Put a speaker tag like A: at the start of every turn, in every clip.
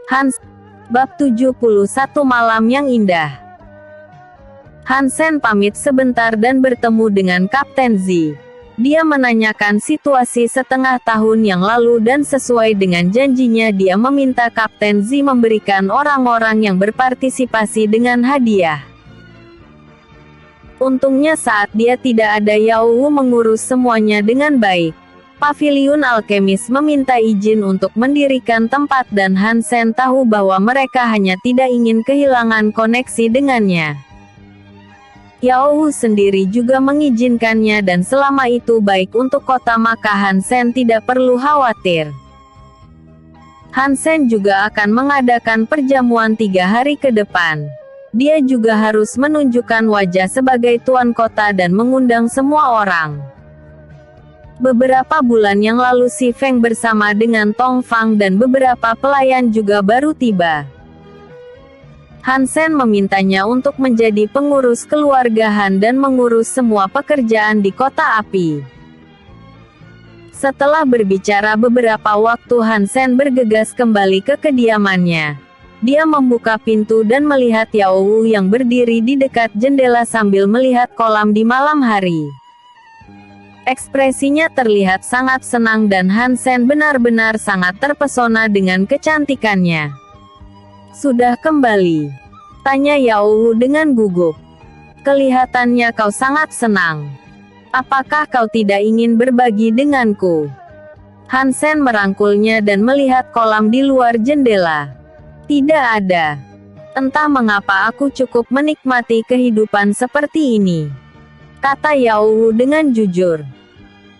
A: Hans, bab 71 malam yang indah. Hansen pamit sebentar dan bertemu dengan Kapten Z. Dia menanyakan situasi setengah tahun yang lalu dan sesuai dengan janjinya dia meminta Kapten Z memberikan orang-orang yang berpartisipasi dengan hadiah. Untungnya saat dia tidak ada, Yao Wu mengurus semuanya dengan baik. Paviliun Alkemis meminta izin untuk mendirikan tempat dan Hansen tahu bahwa mereka hanya tidak ingin kehilangan koneksi dengannya. Yao Wu sendiri juga mengizinkannya dan selama itu baik untuk kota maka Hansen tidak perlu khawatir. Hansen juga akan mengadakan perjamuan 3 hari ke depan. Dia juga harus menunjukkan wajah sebagai tuan kota dan mengundang semua orang. Beberapa bulan yang lalu Si Feng bersama dengan Tong Fang dan beberapa pelayan juga baru tiba. Hansen memintanya untuk menjadi pengurus keluarga Han dan mengurus semua pekerjaan di kota api. Setelah berbicara beberapa waktu Hansen bergegas kembali ke kediamannya. Dia membuka pintu dan melihat Yao Wu yang berdiri di dekat jendela sambil melihat kolam di malam hari. Ekspresinya terlihat sangat senang dan Hansen benar-benar sangat terpesona dengan kecantikannya. "Sudah kembali?" tanya Yao Wu dengan gugup. "Kelihatannya kau sangat senang. Apakah kau tidak ingin berbagi denganku?" Hansen merangkulnya dan melihat kolam di luar jendela. "Tidak ada. Entah mengapa aku cukup menikmati kehidupan seperti ini," kata Yao Wu dengan jujur.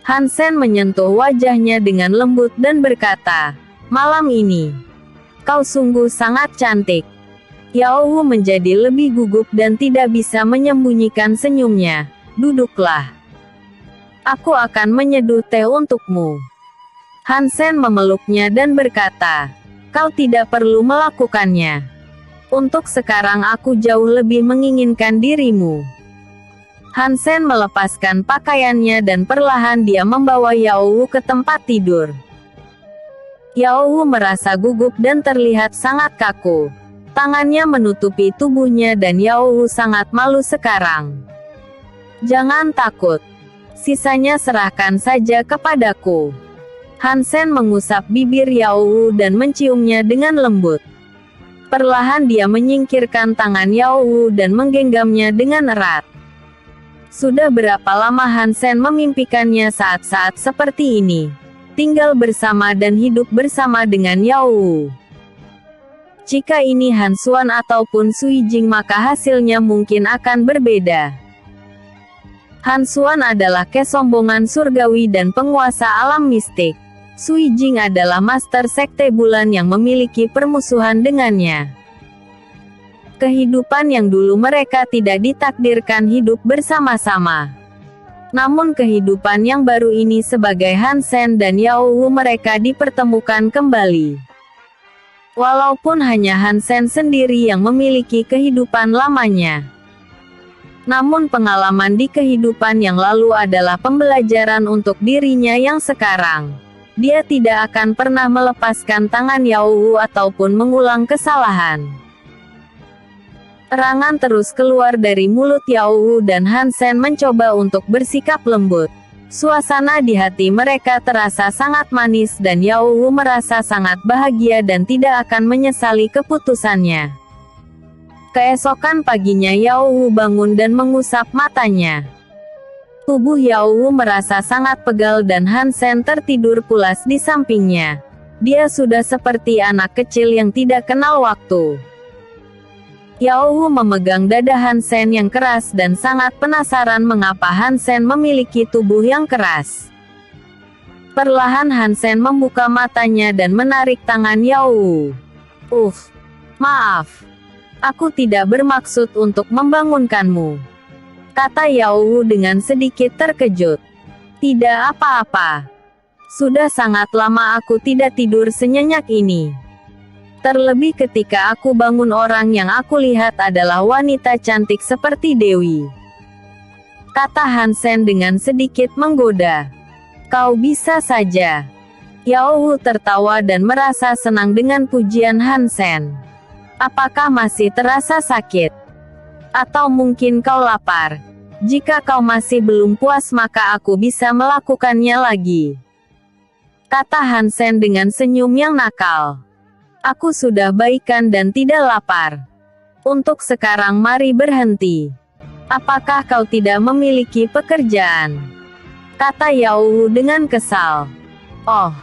A: Hansen menyentuh wajahnya dengan lembut dan berkata, "Malam ini, kau sungguh sangat cantik." Yao Wu menjadi lebih gugup dan tidak bisa menyembunyikan senyumnya. "Duduklah. Aku akan menyeduh teh untukmu." Hansen memeluknya dan berkata, "Kau tidak perlu melakukannya. Untuk sekarang aku jauh lebih menginginkan dirimu." Hansen melepaskan pakaiannya dan perlahan dia membawa Yao Wu ke tempat tidur. Yao Wu merasa gugup dan terlihat sangat kaku. Tangannya menutupi tubuhnya dan Yao Wu sangat malu sekarang. "Jangan takut. Sisanya serahkan saja kepadaku." Hansen mengusap bibir Yao Wu dan menciumnya dengan lembut. Perlahan dia menyingkirkan tangan Yao Wu dan menggenggamnya dengan erat. Sudah berapa lama Hansen memimpikannya saat-saat seperti ini. Tinggal bersama dan hidup bersama dengan Yao Wu. Jika ini Han Xuan ataupun Sui Jing maka hasilnya mungkin akan berbeda. Han Xuan adalah kesombongan surgawi dan penguasa alam mistik. Sui Jing adalah master sekte bulan yang memiliki permusuhan dengannya. Kehidupan yang dulu mereka tidak ditakdirkan hidup bersama-sama. Namun kehidupan yang baru ini sebagai Hansen dan Yao Wu mereka dipertemukan kembali. Walaupun hanya Hansen sendiri yang memiliki kehidupan lamanya. Namun pengalaman di kehidupan yang lalu adalah pembelajaran untuk dirinya yang sekarang. Dia tidak akan pernah melepaskan tangan Yao Wu ataupun mengulang kesalahan. Erangan terus keluar dari mulut Yao Wu dan Hansen mencoba untuk bersikap lembut. Suasana di hati mereka terasa sangat manis dan Yao Wu merasa sangat bahagia dan tidak akan menyesali keputusannya. Keesokan paginya Yao Wu bangun dan mengusap matanya. Tubuh Yao Wu merasa sangat pegal dan Hansen tertidur pulas di sampingnya. Dia sudah seperti anak kecil yang tidak kenal waktu. Yao Wu memegang dada Hansen yang keras dan sangat penasaran mengapa Hansen memiliki tubuh yang keras. Perlahan Hansen membuka matanya dan menarik tangan Yao Wu. Maaf. Aku tidak bermaksud untuk membangunkanmu," kata Yao Wu dengan sedikit terkejut. "Tidak apa-apa. Sudah sangat lama aku tidak tidur senyenyak ini. Terlebih ketika aku bangun orang yang aku lihat adalah wanita cantik seperti Dewi," kata Hansen dengan sedikit menggoda. "Kau bisa saja." Yao Wu tertawa dan merasa senang dengan pujian Hansen. Apakah masih terasa sakit? Atau mungkin kau lapar? Jika kau masih belum puas maka aku bisa melakukannya lagi. Kata Hansen dengan senyum yang nakal. Aku sudah baikan dan tidak lapar. Untuk sekarang mari berhenti. Apakah kau tidak memiliki pekerjaan? Kata Yao Wu dengan kesal. Oh.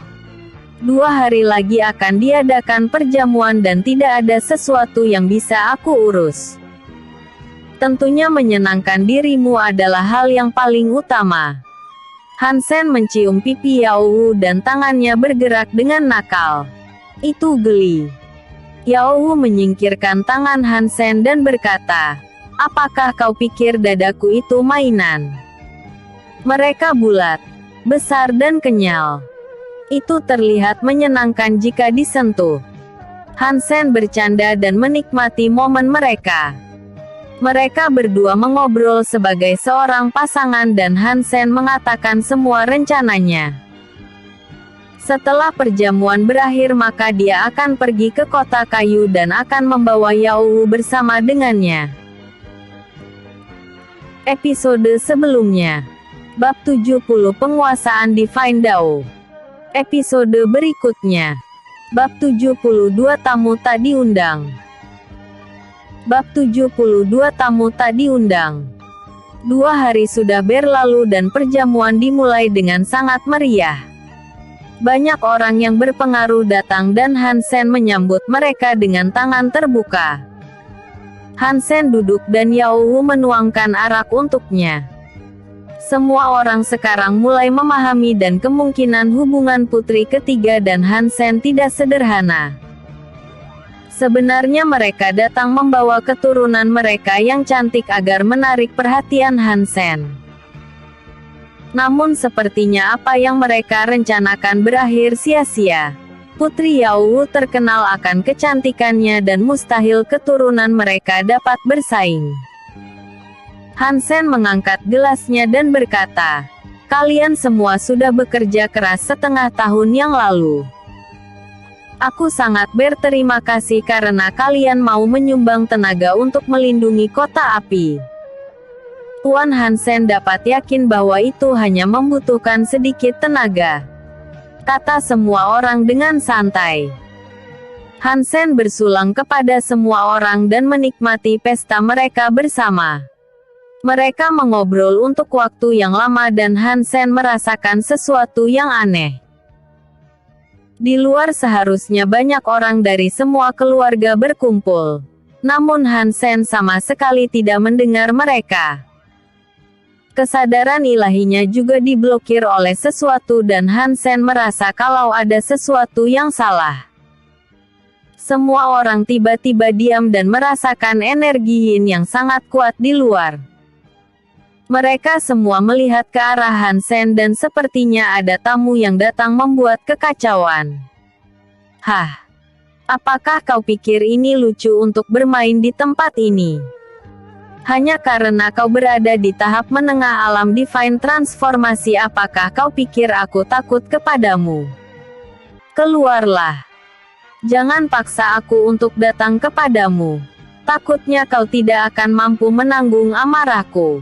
A: 2 hari lagi akan diadakan perjamuan dan tidak ada sesuatu yang bisa aku urus. Tentunya menyenangkan dirimu adalah hal yang paling utama. Hansen mencium pipi Yao Wu dan tangannya bergerak dengan nakal. Itu geli. Yao Wu menyingkirkan tangan Hansen dan berkata, apakah kau pikir dadaku itu mainan? Mereka bulat, besar dan kenyal. Itu terlihat menyenangkan jika disentuh. Hansen bercanda dan menikmati momen mereka. Mereka berdua mengobrol sebagai seorang pasangan dan Hansen mengatakan semua rencananya. Setelah perjamuan berakhir maka dia akan pergi ke kota kayu dan akan membawa Yao Wu bersama dengannya. Episode sebelumnya. Bab 70 Penguasaan Divine Dao. Episode berikutnya. Bab 72 Tamu tak diundang. Bab 72 Tamu tak diundang. 2 hari sudah berlalu dan perjamuan dimulai dengan sangat meriah. Banyak orang yang berpengaruh datang dan Hansen menyambut mereka dengan tangan terbuka. Hansen duduk dan Yao Wu menuangkan arak untuknya. Semua orang sekarang mulai memahami dan kemungkinan hubungan putri ketiga dan Hansen tidak sederhana. Sebenarnya mereka datang membawa keturunan mereka yang cantik agar menarik perhatian Hansen. Namun sepertinya apa yang mereka rencanakan berakhir sia-sia. Putri Yao Wu terkenal akan kecantikannya dan mustahil keturunan mereka dapat bersaing. Hansen mengangkat gelasnya dan berkata, kalian semua sudah bekerja keras setengah tahun yang lalu. Aku sangat berterima kasih karena kalian mau menyumbang tenaga untuk melindungi kota api. Tuan Hansen dapat yakin bahwa itu hanya membutuhkan sedikit tenaga. Kata semua orang dengan santai. Hansen bersulang kepada semua orang dan menikmati pesta mereka bersama. Mereka mengobrol untuk waktu yang lama dan Hansen merasakan sesuatu yang aneh. Di luar seharusnya banyak orang dari semua keluarga berkumpul. Namun Hansen sama sekali tidak mendengar mereka. Kesadaran ilahinya juga diblokir oleh sesuatu dan Hansen merasa kalau ada sesuatu yang salah. Semua orang tiba-tiba diam dan merasakan energi yin yang sangat kuat di luar. Mereka semua melihat ke arah Hansen dan sepertinya ada tamu yang datang membuat kekacauan. Hah? Apakah kau pikir ini lucu untuk bermain di tempat ini? Hanya karena kau berada di tahap menengah alam divine transformasi apakah kau pikir aku takut kepadamu? Keluarlah. Jangan paksa aku untuk datang kepadamu. Takutnya kau tidak akan mampu menanggung amarahku.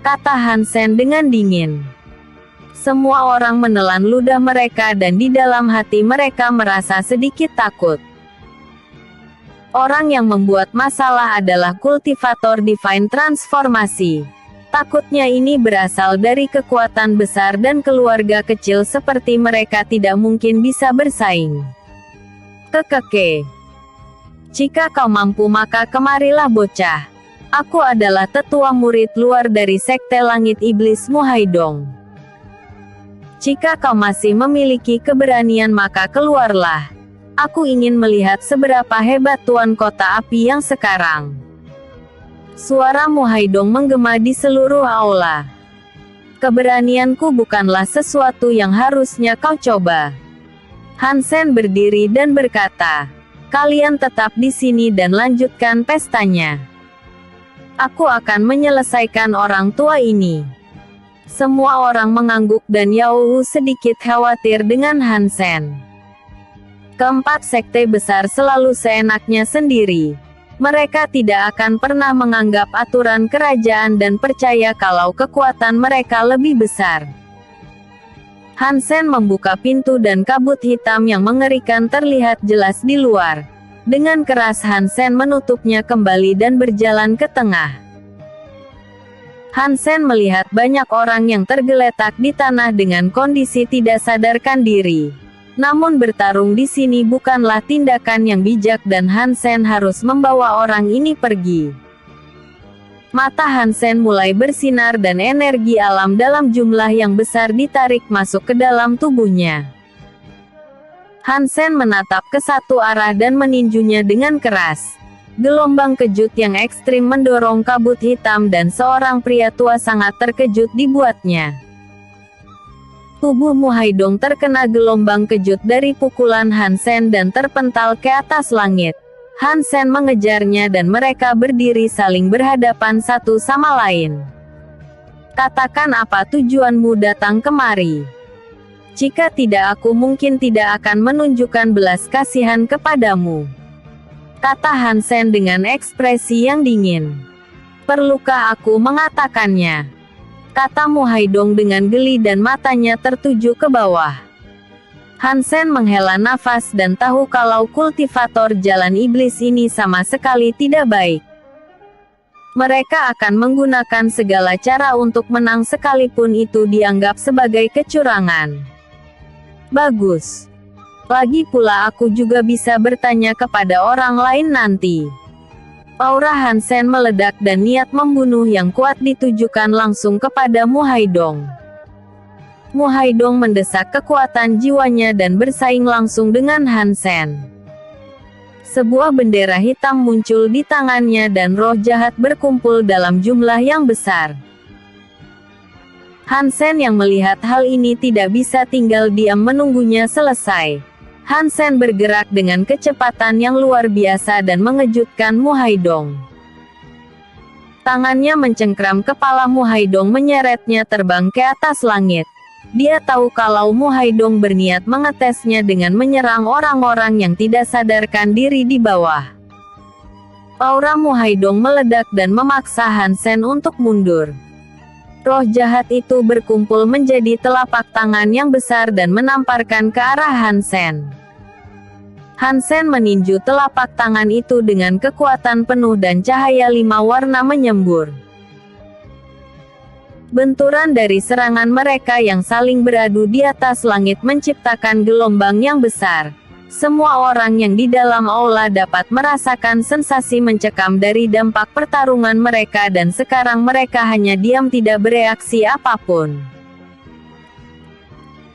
A: Kata Hansen dengan dingin. Semua orang menelan ludah mereka dan di dalam hati mereka merasa sedikit takut. Orang yang membuat masalah adalah kultivator divine transformasi. Takutnya ini berasal dari kekuatan besar dan keluarga kecil seperti mereka tidak mungkin bisa bersaing. Kekeke. Jika kau mampu maka kemarilah bocah. Aku adalah tetua murid luar dari Sekte Langit Iblis Muhaidong. Jika kau masih memiliki keberanian maka keluarlah. Aku ingin melihat seberapa hebat Tuan Kota Api yang sekarang. Suara Muhaidong menggema di seluruh aula. Keberanianku bukanlah sesuatu yang harusnya kau coba. Hansen berdiri dan berkata, kalian tetap di sini dan lanjutkan pestanya. Aku akan menyelesaikan orang tua ini. Semua orang mengangguk dan Yao Wu sedikit khawatir dengan Han Sen. Keempat sekte besar selalu seenaknya sendiri. Mereka tidak akan pernah menganggap aturan kerajaan dan percaya kalau kekuatan mereka lebih besar. Han Sen membuka pintu dan kabut hitam yang mengerikan terlihat jelas di luar. Dengan keras Han Sen menutupnya kembali dan berjalan ke tengah. Han Sen melihat banyak orang yang tergeletak di tanah dengan kondisi tidak sadarkan diri. Namun bertarung di sini bukanlah tindakan yang bijak dan Han Sen harus membawa orang ini pergi. Mata Han Sen mulai bersinar dan energi alam dalam jumlah yang besar ditarik masuk ke dalam tubuhnya. Han Sen menatap ke satu arah dan meninjunya dengan keras. Gelombang kejut yang ekstrim mendorong kabut hitam dan seorang pria tua sangat terkejut dibuatnya. Tubuh Mu Haidong terkena gelombang kejut dari pukulan Han Sen dan terpental ke atas langit. Han Sen mengejarnya dan mereka berdiri saling berhadapan satu sama lain. Katakan apa tujuanmu datang kemari? Jika tidak aku mungkin tidak akan menunjukkan belas kasihan kepadamu. Kata Han Sen dengan ekspresi yang dingin. Perlukah aku mengatakannya? Kata Mu Haidong dengan geli dan matanya tertuju ke bawah. Han Sen menghela nafas dan tahu kalau kultivator jalan iblis ini sama sekali tidak baik. Mereka akan menggunakan segala cara untuk menang sekalipun itu dianggap sebagai kecurangan. Bagus. Lagi pula aku juga bisa bertanya kepada orang lain nanti. Aura Han Sen meledak dan niat membunuh yang kuat ditujukan langsung kepada Mu Haidong. Mu Haidong mendesak kekuatan jiwanya dan bersaing langsung dengan Han Sen. Sebuah bendera hitam muncul di tangannya dan roh jahat berkumpul dalam jumlah yang besar. Han Sen yang melihat hal ini tidak bisa tinggal diam menunggunya selesai. Han Sen bergerak dengan kecepatan yang luar biasa dan mengejutkan Mu Haidong. Tangannya mencengkram kepala Mu Haidong menyeretnya terbang ke atas langit. Dia tahu kalau Mu Haidong berniat mengetesnya dengan menyerang orang-orang yang tidak sadarkan diri di bawah. Aura Mu Haidong meledak dan memaksa Han Sen untuk mundur. Roh jahat itu berkumpul menjadi telapak tangan yang besar dan menamparkan ke arah Han Sen. Han Sen meninju telapak tangan itu dengan kekuatan penuh dan cahaya 5 warna menyembur. Benturan dari serangan mereka yang saling beradu di atas langit menciptakan gelombang yang besar. Semua orang yang di dalam aula dapat merasakan sensasi mencekam dari dampak pertarungan mereka dan sekarang mereka hanya diam tidak bereaksi apapun.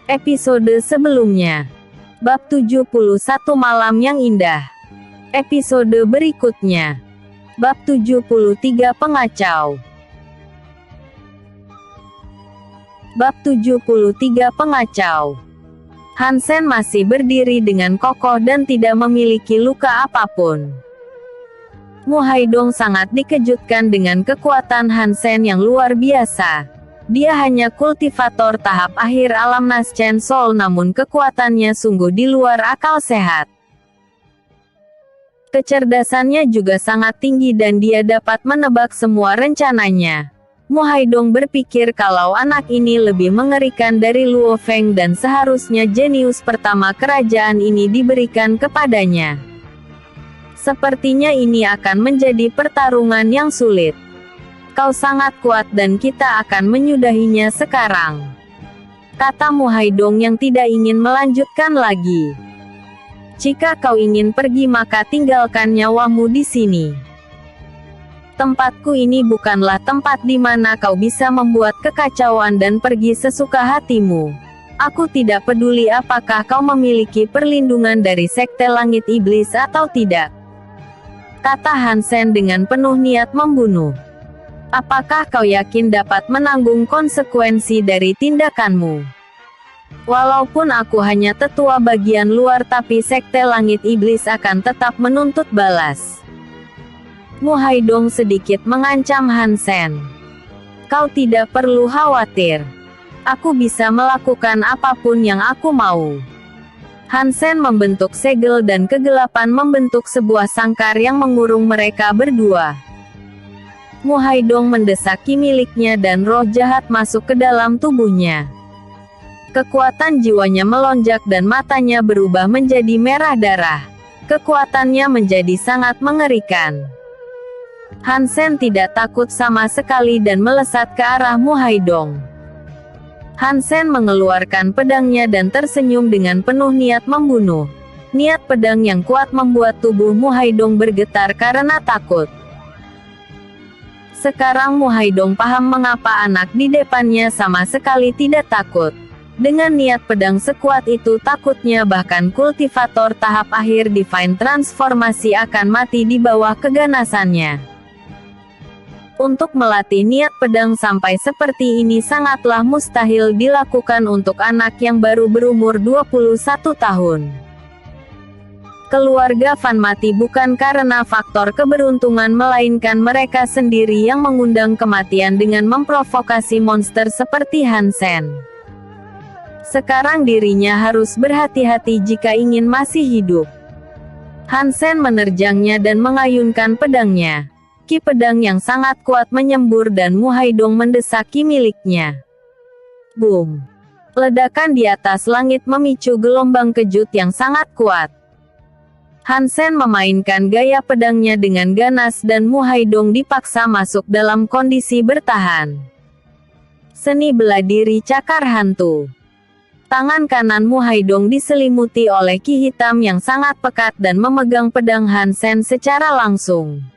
A: Episode sebelumnya. Bab 71 Malam yang Indah. Episode berikutnya. Bab 73 Pengacau. Bab 73 Pengacau. Han Sen masih berdiri dengan kokoh dan tidak memiliki luka apapun. Mu Haidong sangat dikejutkan dengan kekuatan Han Sen yang luar biasa. Dia hanya kultivator tahap akhir alam Naschen Soul namun kekuatannya sungguh di luar akal sehat. Kecerdasannya juga sangat tinggi dan dia dapat menebak semua rencananya. Mu Haidong berpikir kalau anak ini lebih mengerikan dari Luo Feng dan seharusnya jenius pertama kerajaan ini diberikan kepadanya. Sepertinya ini akan menjadi pertarungan yang sulit. Kau sangat kuat dan kita akan menyudahinya sekarang. Kata Mu Haidong yang tidak ingin melanjutkan lagi. Jika kau ingin pergi maka tinggalkan nyawamu di sini. Tempatku ini bukanlah tempat di mana kau bisa membuat kekacauan dan pergi sesuka hatimu. Aku tidak peduli apakah kau memiliki perlindungan dari sekte langit iblis atau tidak. Kata Han Sen dengan penuh niat membunuh. Apakah kau yakin dapat menanggung konsekuensi dari tindakanmu? Walaupun aku hanya tetua bagian luar tapi sekte langit iblis akan tetap menuntut balas. Mu Haidong sedikit mengancam Han Sen. Kau tidak perlu khawatir. Aku bisa melakukan apapun yang aku mau. Hansen membentuk segel dan kegelapan membentuk sebuah sangkar yang mengurung mereka berdua. Mu Haidong mendesaki miliknya dan roh jahat masuk ke dalam tubuhnya. Kekuatan jiwanya melonjak dan matanya berubah menjadi merah darah. Kekuatannya menjadi sangat mengerikan. Hansen tidak takut sama sekali dan melesat ke arah Mu Haidong. Hansen mengeluarkan pedangnya dan tersenyum dengan penuh niat membunuh. Niat pedang yang kuat membuat tubuh Mu Haidong bergetar karena takut. Sekarang Mu Haidong paham mengapa anak di depannya sama sekali tidak takut. Dengan niat pedang sekuat itu takutnya bahkan kultivator tahap akhir Divine Transformasi akan mati di bawah keganasannya. Untuk melatih niat pedang sampai seperti ini sangatlah mustahil dilakukan untuk anak yang baru berumur 21 tahun. Keluarga Fan mati bukan karena faktor keberuntungan melainkan mereka sendiri yang mengundang kematian dengan memprovokasi monster seperti Hansen. Sekarang dirinya harus berhati-hati jika ingin masih hidup. Hansen menerjangnya dan mengayunkan pedangnya. Ki pedang yang sangat kuat menyembur dan Mu Haidong mendesaki miliknya. Boom! Ledakan di atas langit memicu gelombang kejut yang sangat kuat. Hansen memainkan gaya pedangnya dengan ganas dan Mu Haidong dipaksa masuk dalam kondisi bertahan. Seni bela diri cakar hantu. Tangan kanan Mu Haidong diselimuti oleh ki hitam yang sangat pekat dan memegang pedang Hansen secara langsung.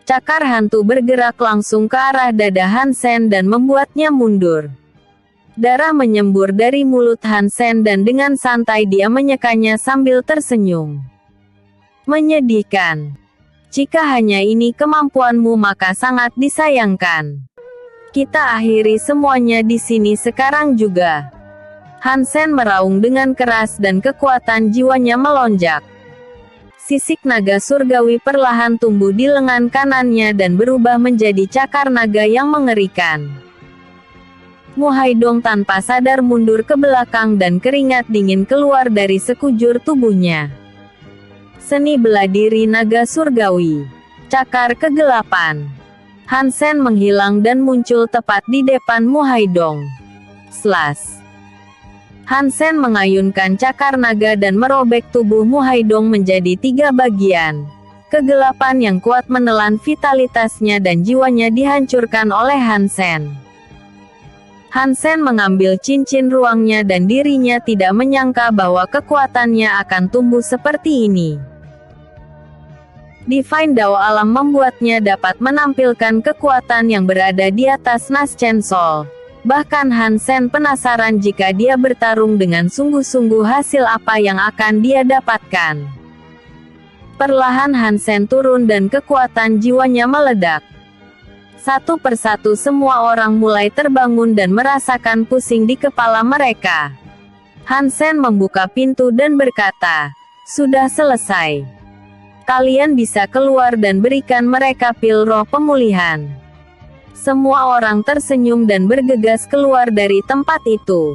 A: Cakar hantu bergerak langsung ke arah dada Hansen dan membuatnya mundur. Darah menyembur dari mulut Hansen dan dengan santai dia menyekanya sambil tersenyum. Menyedihkan. Jika hanya ini kemampuanmu maka sangat disayangkan. Kita akhiri semuanya di sini sekarang juga. Hansen meraung dengan keras dan kekuatan jiwanya melonjak. Sisik naga surgawi perlahan tumbuh di lengan kanannya dan berubah menjadi cakar naga yang mengerikan. Mu Haidong tanpa sadar mundur ke belakang dan keringat dingin keluar dari sekujur tubuhnya. Seni bela diri naga surgawi. Cakar kegelapan. Hansen menghilang dan muncul tepat di depan Mu Haidong. Slash. Hansen mengayunkan cakar naga dan merobek tubuh Mu Haidong menjadi 3 bagian. Kegelapan yang kuat menelan vitalitasnya dan jiwanya dihancurkan oleh Hansen. Hansen mengambil cincin ruangnya dan dirinya tidak menyangka bahwa kekuatannya akan tumbuh seperti ini. Divine Dao Alam membuatnya dapat menampilkan kekuatan yang berada di atas Naschen Soul. Bahkan Hansen penasaran jika dia bertarung dengan sungguh-sungguh hasil apa yang akan dia dapatkan. Perlahan Hansen turun dan kekuatan jiwanya meledak. Satu persatu semua orang mulai terbangun dan merasakan pusing di kepala mereka. Hansen membuka pintu dan berkata, "Sudah selesai. Kalian bisa keluar dan berikan mereka pil roh pemulihan." Semua orang tersenyum dan bergegas keluar dari tempat itu.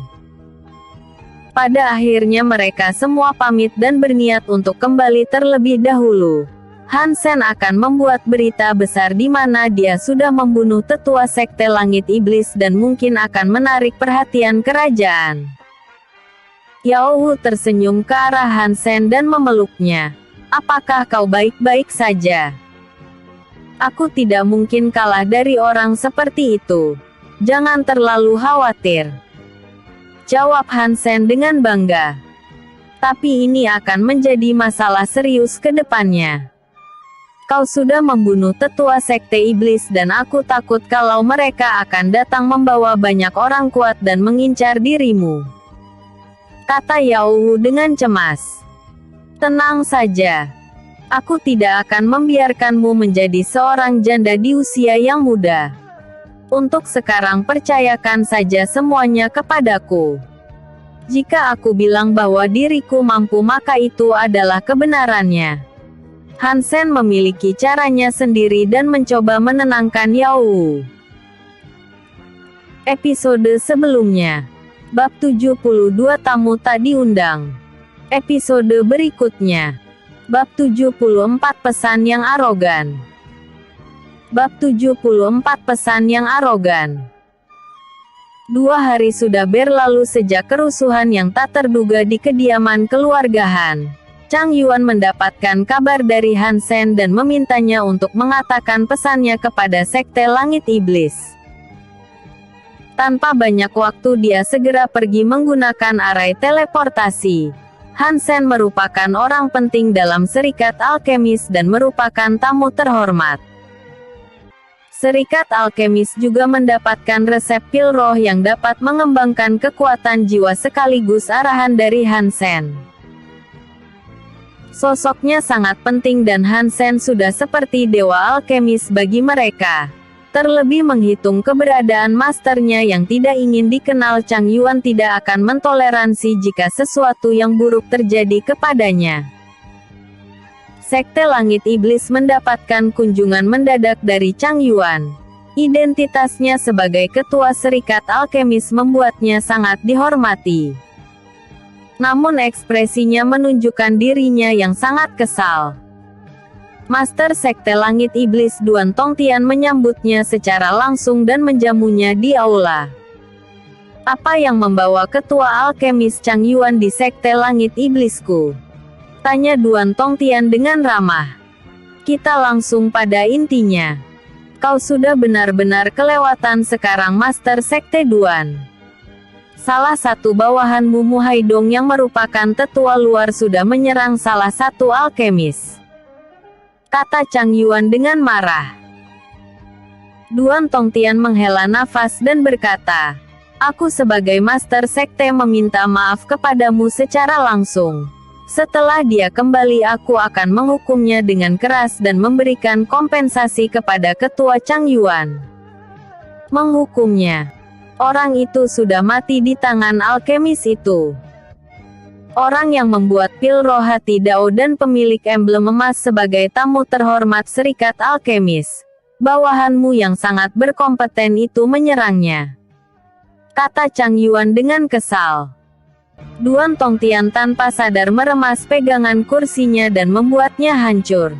A: Pada akhirnya mereka semua pamit dan berniat untuk kembali terlebih dahulu. Hansen akan membuat berita besar di mana dia sudah membunuh tetua sekte langit iblis dan mungkin akan menarik perhatian kerajaan. Yao Wu tersenyum ke arah Hansen dan memeluknya. "Apakah kau baik-baik saja? Aku tidak mungkin kalah dari orang seperti itu. Jangan terlalu khawatir," jawab Hansen dengan bangga. "Tapi ini akan menjadi masalah serius ke depannya. Kau sudah membunuh tetua sekte iblis dan aku takut kalau mereka akan datang membawa banyak orang kuat dan mengincar dirimu," kata Yao Wu dengan cemas. "Tenang saja. Aku tidak akan membiarkanmu menjadi seorang janda di usia yang muda. Untuk sekarang percayakan saja semuanya kepadaku. Jika aku bilang bahwa diriku mampu maka itu adalah kebenarannya." Hansen memiliki caranya sendiri dan mencoba menenangkan Yao Wu. Episode sebelumnya. Bab 72 tamu tak diundang. Episode berikutnya. Bab 74 pesan yang arogan. Bab 74 pesan yang arogan. 2 hari sudah berlalu sejak kerusuhan yang tak terduga di kediaman keluarga Han. Chang Yuan mendapatkan kabar dari Han Sen dan memintanya untuk mengatakan pesannya kepada Sekte Langit Iblis. Tanpa banyak waktu dia segera pergi menggunakan arai teleportasi. Han Sen merupakan orang penting dalam Serikat Alkemis dan merupakan tamu terhormat. Serikat Alkemis juga mendapatkan resep pil roh yang dapat mengembangkan kekuatan jiwa sekaligus arahan dari Han Sen. Sosoknya sangat penting dan Han Sen sudah seperti dewa alkemis bagi mereka. Terlebih menghitung keberadaan masternya yang tidak ingin dikenal, Chang Yuan tidak akan mentoleransi jika sesuatu yang buruk terjadi kepadanya. Sekte Langit Iblis mendapatkan kunjungan mendadak dari Chang Yuan. Identitasnya sebagai ketua Serikat Alkemis membuatnya sangat dihormati. Namun ekspresinya menunjukkan dirinya yang sangat kesal. Master Sekte Langit Iblis Duan Tongtian menyambutnya secara langsung dan menjamunya di aula. Apa yang membawa ketua Alkemis Chang Yuan di Sekte Langit Iblisku? Tanya Duan Tongtian dengan ramah. Kita langsung pada intinya. Kau sudah benar-benar kelewatan sekarang Master Sekte Duan. Salah satu bawahanmu Mu Haidong yang merupakan tetua luar sudah menyerang salah satu alkemis. Kata Chang Yuan dengan marah. Duan Tongtian menghela nafas dan berkata, aku sebagai Master Sekte meminta maaf kepadamu secara langsung. Setelah dia kembali aku akan menghukumnya dengan keras dan memberikan kompensasi kepada ketua Chang Yuan. Menghukumnya. Orang itu sudah mati di tangan alkemis itu. Orang yang membuat pil roh hati Dao dan pemilik emblem emas sebagai tamu terhormat Serikat Alkemis. Bawahanmu yang sangat berkompeten itu menyerangnya. Kata Chang Yuan dengan kesal. Duan Tongtian tanpa sadar meremas pegangan kursinya dan membuatnya hancur.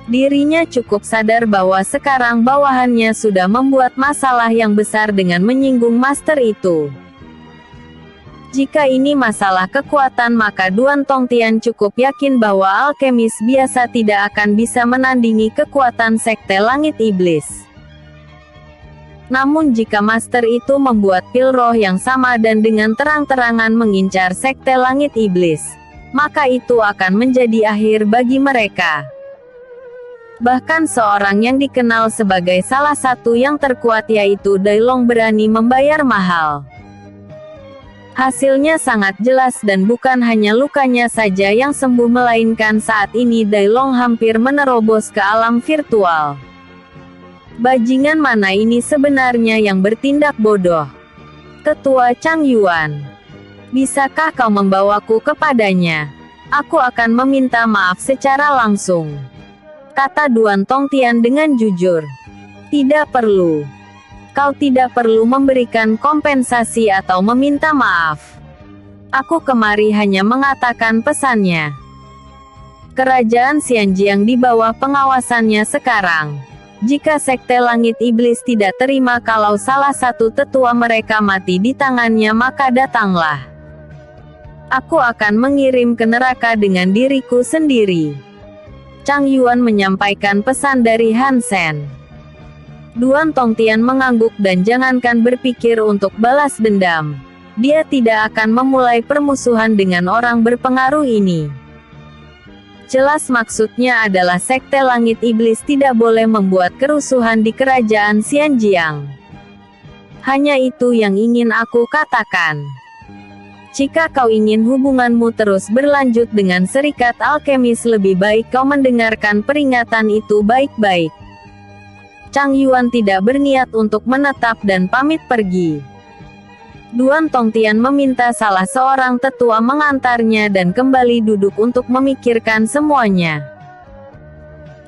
A: Dirinya cukup sadar bahwa sekarang bawahannya sudah membuat masalah yang besar dengan menyinggung master itu. Jika ini masalah kekuatan maka Duan Tongtian cukup yakin bahwa alkemis biasa tidak akan bisa menandingi kekuatan Sekte Langit Iblis. Namun jika master itu membuat pil roh yang sama dan dengan terang-terangan mengincar Sekte Langit Iblis, maka itu akan menjadi akhir bagi mereka. Bahkan seorang yang dikenal sebagai salah satu yang terkuat yaitu Dai Long berani membayar mahal. Hasilnya sangat jelas dan bukan hanya lukanya saja yang sembuh melainkan saat ini Dai Long hampir menerobos ke alam virtual. Bajingan mana ini sebenarnya yang bertindak bodoh? Ketua Chang Yuan. Bisakah kau membawaku kepadanya? Aku akan meminta maaf secara langsung. Kata Duan Tongtian dengan jujur. Tidak perlu. Kau tidak perlu memberikan kompensasi atau meminta maaf. Aku kemari hanya mengatakan pesannya. Kerajaan Xianjiang di bawah pengawasannya sekarang. Jika Sekte Langit Iblis tidak terima kalau salah satu tetua mereka mati di tangannya maka datanglah. Aku akan mengirim ke neraka dengan diriku sendiri. Chang Yuan menyampaikan pesan dari Han Sen. Duan Tongtian mengangguk dan jangankan berpikir untuk balas dendam. Dia tidak akan memulai permusuhan dengan orang berpengaruh ini. Jelas maksudnya adalah Sekte Langit Iblis tidak boleh membuat kerusuhan di kerajaan Xianjiang. Hanya itu yang ingin aku katakan. Jika kau ingin hubunganmu terus berlanjut dengan Serikat Alkemis lebih baik kau mendengarkan peringatan itu baik-baik. Chang Yuan tidak berniat untuk menetap dan pamit pergi. Duan Tongtian meminta salah seorang tetua mengantarnya dan kembali duduk untuk memikirkan semuanya.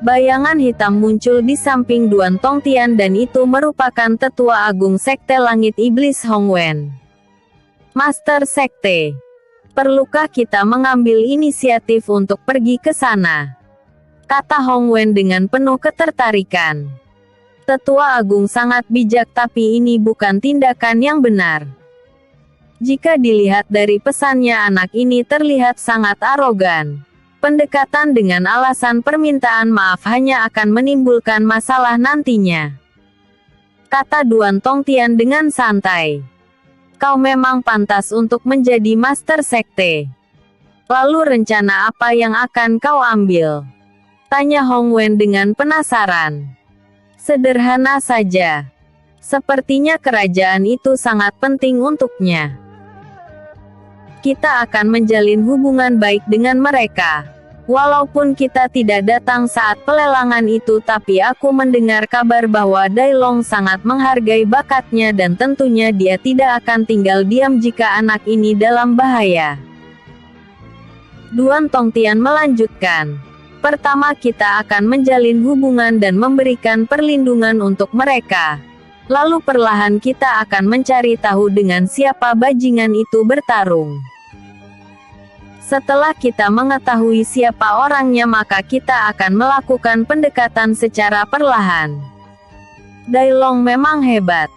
A: Bayangan hitam muncul di samping Duan Tongtian dan itu merupakan tetua agung Sekte Langit Iblis Hongwen. Master Sekte, perlukah kita mengambil inisiatif untuk pergi ke sana? Kata Hongwen dengan penuh ketertarikan. Tetua agung sangat bijak, tapi ini bukan tindakan yang benar. Jika dilihat dari pesannya, anak ini terlihat sangat arogan. Pendekatan dengan alasan permintaan maaf hanya akan menimbulkan masalah nantinya. Kata Duan Tongtian dengan santai. Kau memang pantas untuk menjadi Master Sekte. Lalu rencana apa yang akan kau ambil? Tanya Hongwen dengan penasaran. Sederhana saja. Sepertinya kerajaan itu sangat penting untuknya. Kita akan menjalin hubungan baik dengan mereka. Walaupun kita tidak datang saat pelelangan itu, tapi aku mendengar kabar bahwa Dai Long sangat menghargai bakatnya dan tentunya dia tidak akan tinggal diam jika anak ini dalam bahaya. Duan Tongtian melanjutkan. Pertama, kita akan menjalin hubungan dan memberikan perlindungan untuk mereka. Lalu perlahan kita akan mencari tahu dengan siapa bajingan itu bertarung. Setelah kita mengetahui siapa orangnya, maka kita akan melakukan pendekatan secara perlahan. Dai Long memang hebat.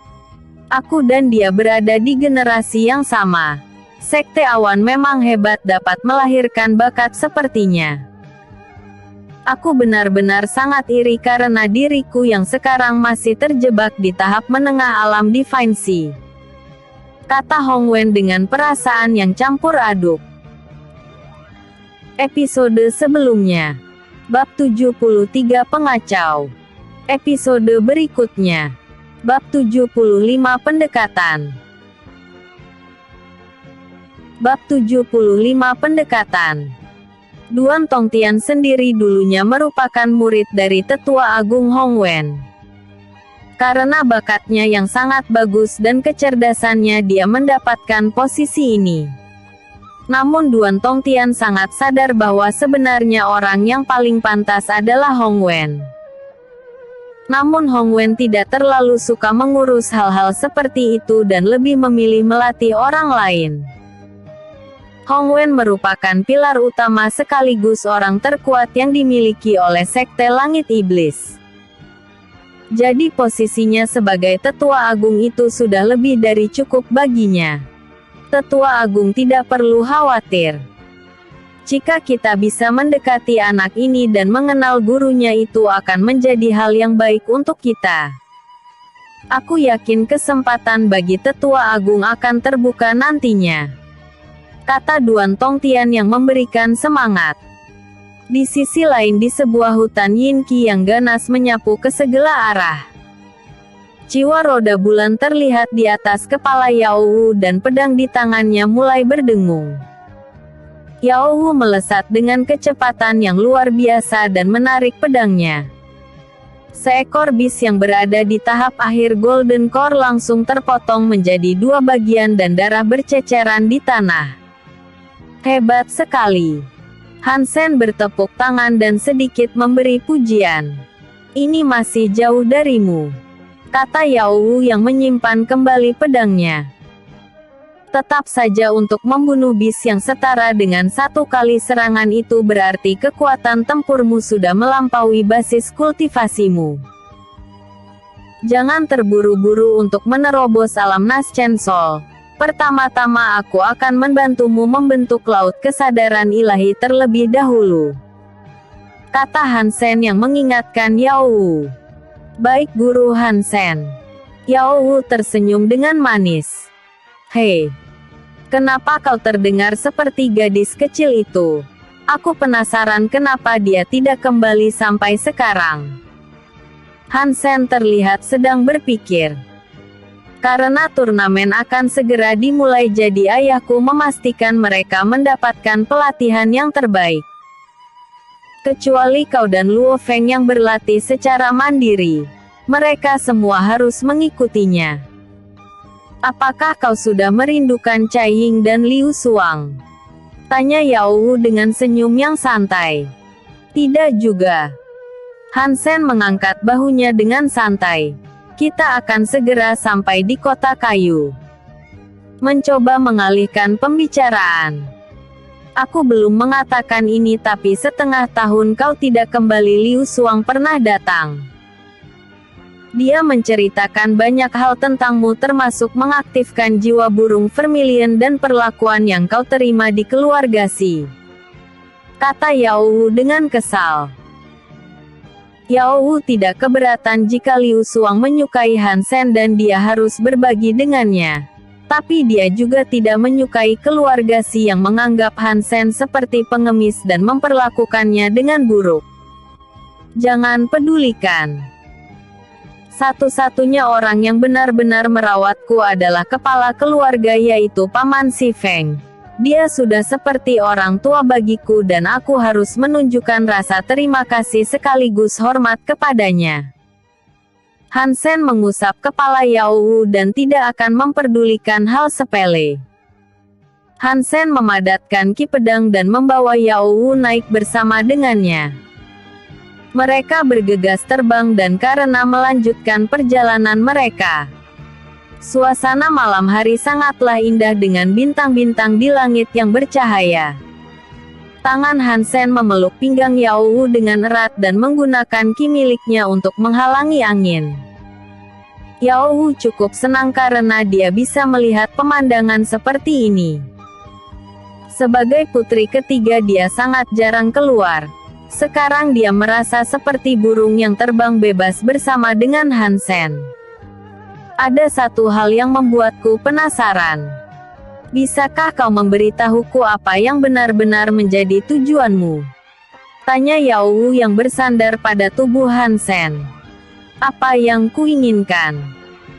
A: Aku dan dia berada di generasi yang sama. Sekte Awan memang hebat, dapat melahirkan bakat sepertinya. Aku benar-benar sangat iri karena diriku yang sekarang masih terjebak di tahap menengah alam Divine Sea. Kata Hongwen dengan perasaan yang campur aduk. Episode sebelumnya. Bab 73 Pengacau. Episode berikutnya. Bab 75 Pendekatan. Bab 75 Pendekatan. Duan Tongtian sendiri dulunya merupakan murid dari Tetua Agung Hongwen. Karena bakatnya yang sangat bagus dan kecerdasannya, dia mendapatkan posisi ini. Namun Duan Tongtian sangat sadar bahwa sebenarnya orang yang paling pantas adalah Hongwen. Namun Hongwen tidak terlalu suka mengurus hal-hal seperti itu dan lebih memilih melatih orang lain. Hongwen merupakan pilar utama sekaligus orang terkuat yang dimiliki oleh Sekte Langit Iblis. Jadi posisinya sebagai Tetua Agung itu sudah lebih dari cukup baginya. Tetua Agung tidak perlu khawatir. Jika kita bisa mendekati anak ini dan mengenal gurunya, itu akan menjadi hal yang baik untuk kita. Aku yakin kesempatan bagi Tetua Agung akan terbuka nantinya. Kata Duan Tongtian yang memberikan semangat. Di sisi lain, di sebuah hutan, Yin Qi yang ganas menyapu ke segala arah. Jiwa roda bulan terlihat di atas kepala Yao Wu dan pedang di tangannya mulai berdengung. Yao Wu melesat dengan kecepatan yang luar biasa dan menarik pedangnya. Seekor bis yang berada di tahap akhir Golden Core langsung terpotong menjadi dua bagian dan darah berceceran di tanah. Hebat sekali. Hansen bertepuk tangan dan sedikit memberi pujian. Ini masih jauh darimu, kata Yao Wu yang menyimpan kembali pedangnya. Tetap saja untuk membunuh bis yang setara dengan 1 kali serangan itu berarti kekuatan tempurmu sudah melampaui basis kultivasimu. Jangan terburu-buru untuk menerobos alam Naschen Sol. Pertama-tama aku akan membantumu membentuk laut kesadaran ilahi terlebih dahulu, kata Hansen yang mengingatkan Yao Wu. Baik Guru Hansen. Yao Wu tersenyum dengan manis. Hei, kenapa kau terdengar seperti gadis kecil itu? Aku penasaran kenapa dia tidak kembali sampai sekarang. Hansen terlihat sedang berpikir. Karena turnamen akan segera dimulai, jadi ayahku memastikan mereka mendapatkan pelatihan yang terbaik. Kecuali kau dan Luo Feng yang berlatih secara mandiri. Mereka semua harus mengikutinya. Apakah kau sudah merindukan Cai Ying dan Liu Suang? Tanya Yao Wu dengan senyum yang santai. Tidak juga. Hansen mengangkat bahunya dengan santai. Kita akan segera sampai di kota kayu. Mencoba mengalihkan pembicaraan. Aku belum mengatakan ini tapi setengah tahun kau tidak kembali. Liu Suang pernah datang. Dia menceritakan banyak hal tentangmu termasuk mengaktifkan jiwa burung vermilion dan perlakuan yang kau terima di keluarga Si. Kata Yao Wu dengan kesal. Yao Wu tidak keberatan jika Liu Suang menyukai Hansen dan dia harus berbagi dengannya. Tapi dia juga tidak menyukai keluarga Si yang menganggap Hansen seperti pengemis dan memperlakukannya dengan buruk. Jangan pedulikan. Satu-satunya orang yang benar-benar merawatku adalah kepala keluarga yaitu Paman Si Feng. Dia sudah seperti orang tua bagiku dan aku harus menunjukkan rasa terima kasih sekaligus hormat kepadanya. Hansen mengusap kepala Yao Wu dan tidak akan memperdulikan hal sepele. Hansen memadatkan ki pedang dan membawa Yao Wu naik bersama dengannya. Mereka bergegas terbang dan karena melanjutkan perjalanan mereka. Suasana malam hari sangatlah indah dengan bintang-bintang di langit yang bercahaya. Tangan Hansen memeluk pinggang Yao Wu dengan erat dan menggunakan ki miliknya untuk menghalangi angin. Yao Wu cukup senang karena dia bisa melihat pemandangan seperti ini. Sebagai putri ketiga dia sangat jarang keluar. Sekarang dia merasa seperti burung yang terbang bebas bersama dengan Hansen. Ada satu hal yang membuatku penasaran. Bisakah kau memberitahuku apa yang benar-benar menjadi tujuanmu? Tanya Yao Wu yang bersandar pada tubuh Hansen. Apa yang kuinginkan?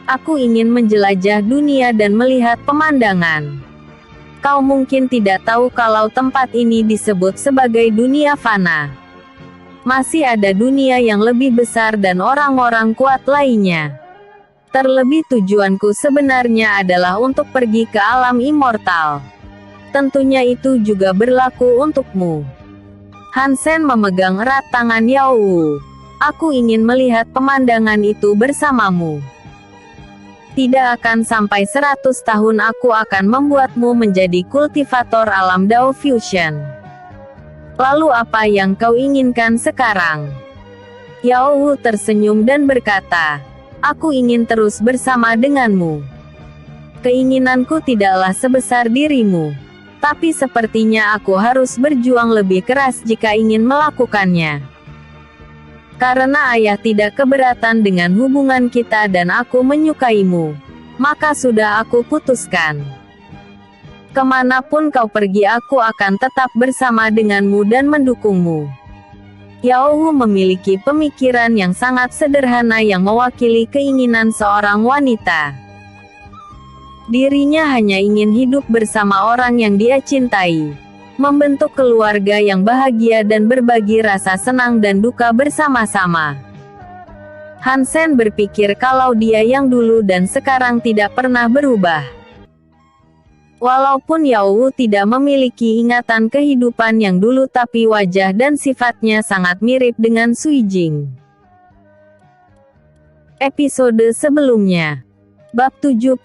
A: Aku ingin menjelajah dunia dan melihat pemandangan. Kau mungkin tidak tahu kalau tempat ini disebut sebagai dunia fana. Masih ada dunia yang lebih besar dan orang-orang kuat lainnya. Terlebih tujuanku sebenarnya adalah untuk pergi ke alam immortal. Tentunya itu juga berlaku untukmu. Hansen memegang erat tangan Yao Wu. Aku ingin melihat pemandangan itu bersamamu. Tidak akan sampai 100 tahun aku akan membuatmu menjadi kultivator alam Dao Fusion. Lalu apa yang kau inginkan sekarang? Yao Wu tersenyum dan berkata, aku ingin terus bersama denganmu. Keinginanku tidaklah sebesar dirimu. Tapi sepertinya aku harus berjuang lebih keras jika ingin melakukannya. Karena ayah tidak keberatan dengan hubungan kita dan aku menyukaimu. Maka sudah aku putuskan. Kemanapun kau pergi aku akan tetap bersama denganmu dan mendukungmu. Yao Wu memiliki pemikiran yang sangat sederhana yang mewakili keinginan seorang wanita. Dirinya hanya ingin hidup bersama orang yang dia cintai, membentuk keluarga yang bahagia dan berbagi rasa senang dan duka bersama-sama. Hansen berpikir kalau dia yang dulu dan sekarang tidak pernah berubah. Walaupun Yao Wu tidak memiliki ingatan kehidupan yang dulu tapi wajah dan sifatnya sangat mirip dengan Sui Jing. Episode sebelumnya. Bab 74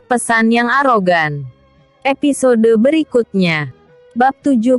A: Pesan yang Arogan. Episode berikutnya. Bab 75